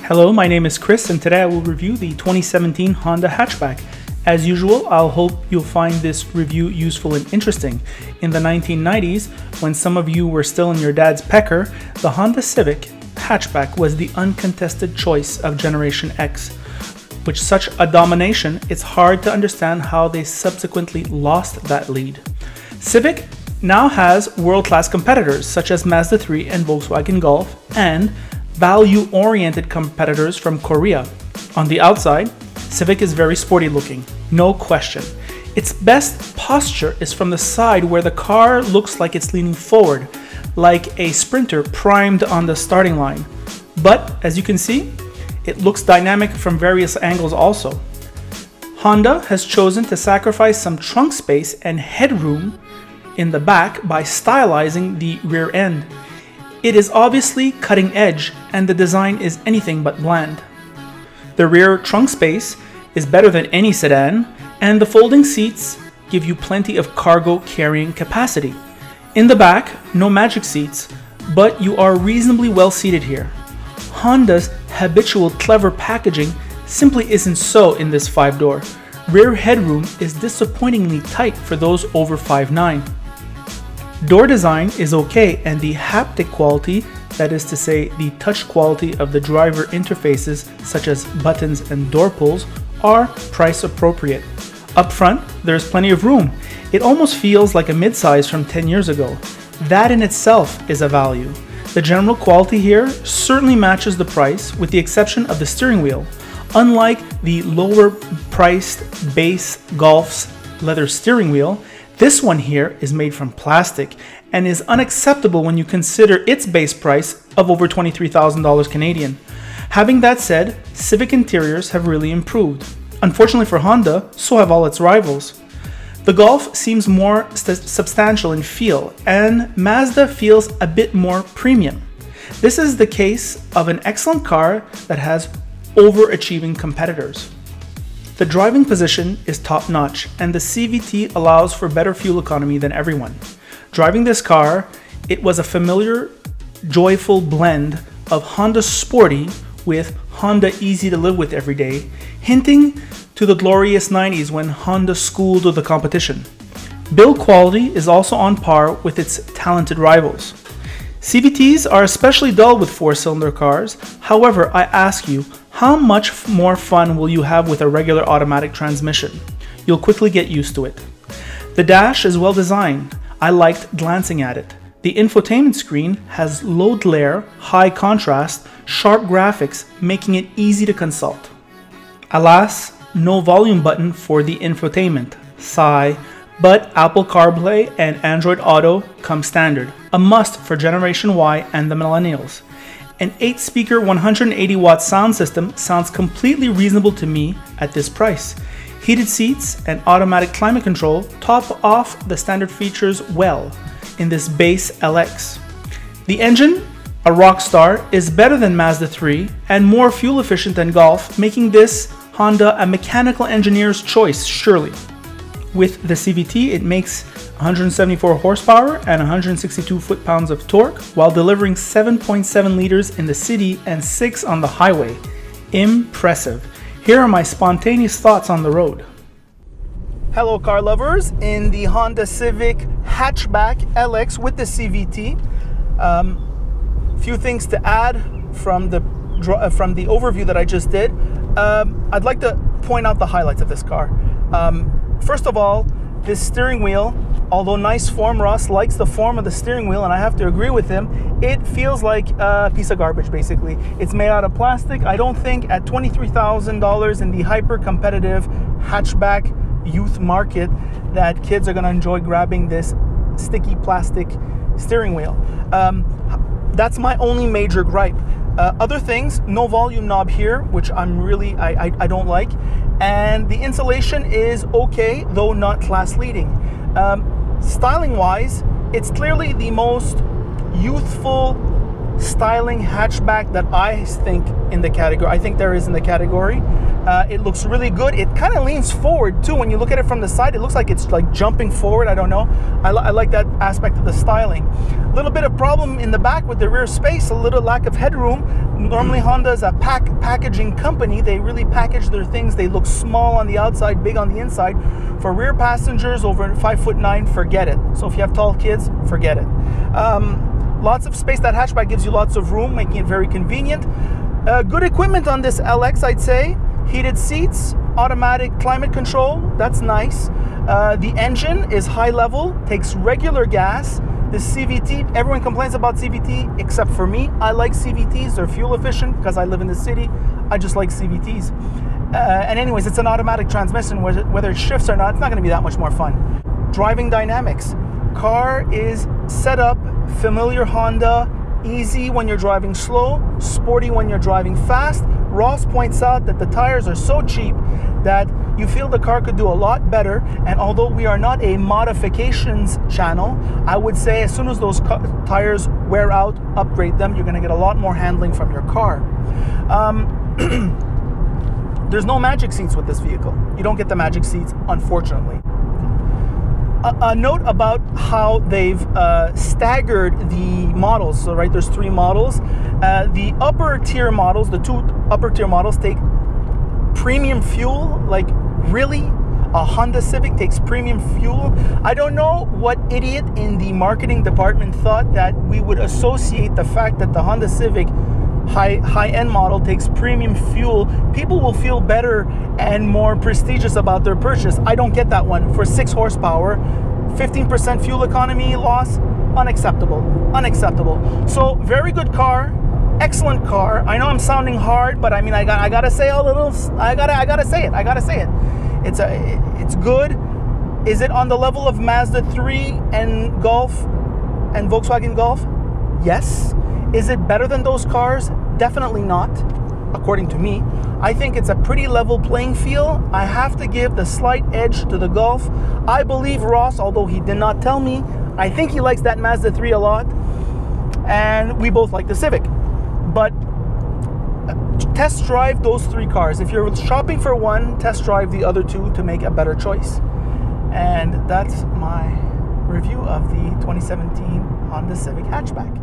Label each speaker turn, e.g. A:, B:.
A: Hello, my name is Chris, and today I will review the 2017 Honda Hatchback. As usual, I'll hope you'll find this review useful and interesting. In the 1990s, when some of you were still in your dad's pecker, the Honda Civic Hatchback was the uncontested choice of Generation X. With such a domination, it's hard to understand how they subsequently lost that lead. Civic now has world-class competitors such as Mazda 3 and Volkswagen Golf, and value-oriented competitors from Korea. On the outside, Civic is very sporty looking, no question. Its best posture is from the side where the car looks like it's leaning forward, like a sprinter primed on the starting line. But as you can see, it looks dynamic from various angles also. Honda has chosen to sacrifice some trunk space and headroom in the back by stylizing the rear end. It is obviously cutting edge, and the design is anything but bland. The rear trunk space is better than any sedan, and the folding seats give you plenty of cargo carrying capacity. In the back, no magic seats, but you are reasonably well seated here. Honda's habitual clever packaging simply isn't so in this 5-door. Rear headroom is disappointingly tight for those over 5'9". Door design is okay, and the haptic quality, that is to say the touch quality of the driver interfaces such as buttons and door pulls, are price appropriate. Up front, there's plenty of room. It almost feels like a midsize from 10 years ago. That in itself is a value. The general quality here certainly matches the price, with the exception of the steering wheel. Unlike the lower priced base Golf's leather steering wheel, this one here is made from plastic and is unacceptable when you consider its base price of over $23,000 Canadian. Having that said, Civic interiors have really improved. Unfortunately for Honda, so have all its rivals. The Golf seems more substantial in feel, and Mazda feels a bit more premium. This is the case of an excellent car that has overachieving competitors. The driving position is top-notch, and the CVT allows for better fuel economy than everyone. Driving this car, it was a familiar, joyful blend of Honda sporty with Honda easy to live with every day, hinting to the glorious 90s when Honda schooled the competition. Build quality is also on par with its talented rivals. CVTs are especially dull with 4-cylinder cars. However, I ask you, how much more fun will you have with a regular automatic transmission? You'll quickly get used to it. The dash is well designed. I liked glancing at it. The infotainment screen has low glare, high contrast, sharp graphics, making it easy to consult. Alas, no volume button for the infotainment. Sigh. But Apple CarPlay and Android Auto come standard, a must for Generation Y and the Millennials. An 8-speaker 180-watt sound system sounds completely reasonable to me at this price. Heated seats and automatic climate control top off the standard features well in this base LX. The engine, a rock star, is better than Mazda 3 and more fuel efficient than Golf, making this Honda a mechanical engineer's choice, surely. With the CVT, it makes 174 horsepower and 162 foot-pounds of torque while delivering 7.7 liters in the city and 6 on the highway. Impressive. Here are my spontaneous thoughts on the road. Hello car lovers, in the Honda Civic Hatchback LX with the CVT. Few things to add from the overview that I just did. I'd like to point out the highlights of this car. First of all, this steering wheel, although nice form, Ross likes the form of the steering wheel, and I have to agree with him, it feels like a piece of garbage, basically. It's made out of plastic. I don't think at $23,000 in the hyper-competitive hatchback youth market that kids are going to enjoy grabbing this sticky plastic steering wheel. That's my only major gripe. Other things, no volume knob here, which I don't like. And the insulation is okay, though not class leading. Styling wise, it's clearly the most youthful styling hatchback that I think there is in the category. It looks really good. It kind of leans forward too. When you look at it from the side, it looks like it's like jumping forward. I don't know. I like that aspect of the styling. A little bit of problem in the back with the rear space, a little lack of headroom. Normally Honda is a packaging company. They really package their things. They look small on the outside, big on the inside. For rear passengers over 5'9", forget it. So if you have tall kids, forget it. Lots of space. That hatchback gives you lots of room, making it very convenient. Good equipment on this LX, I'd say. Heated seats, automatic climate control, that's nice. The engine is high level, takes regular gas. The CVT, everyone complains about CVT except for me. I like CVTs, they're fuel efficient because I live in the city. I just like CVTs. And anyways, it's an automatic transmission, whether it shifts or not, it's not gonna be that much more fun. Driving dynamics. Car is set up, familiar Honda, easy when you're driving slow, sporty when you're driving fast. Ross points out that the tires are so cheap that you feel the car could do a lot better. And although we are not a modifications channel, I would say as soon as those tires wear out, upgrade them. You're going to get a lot more handling from your car. There's no magic seats with this vehicle. You don't get the magic seats, unfortunately. A note about how they've staggered the models. So, right, there's 3 models. The upper tier models, the 2 upper tier models take premium fuel. Like, really? A Honda Civic takes premium fuel? I don't know what idiot in the marketing department thought that we would associate the fact that the Honda Civic high-end model takes premium fuel. People will feel better and more prestigious about their purchase. I don't get that one. For 6 horsepower, 15% fuel economy loss, unacceptable. Unacceptable. So very good car, excellent car. I know I'm sounding hard, but I mean I gotta say a little. I gotta say it. It's good. Is it on the level of Mazda 3 and Golf and Volkswagen Golf? Yes. Is it better than those cars? Definitely not, according to me. I think it's a pretty level playing field. I have to give the slight edge to the Golf. I believe Ross, although he did not tell me, I think he likes that Mazda 3 a lot. And we both like the Civic. But test drive those 3 cars. If you're shopping for one, test drive the other 2 to make a better choice. And that's my review of the 2017 Honda Civic Hatchback.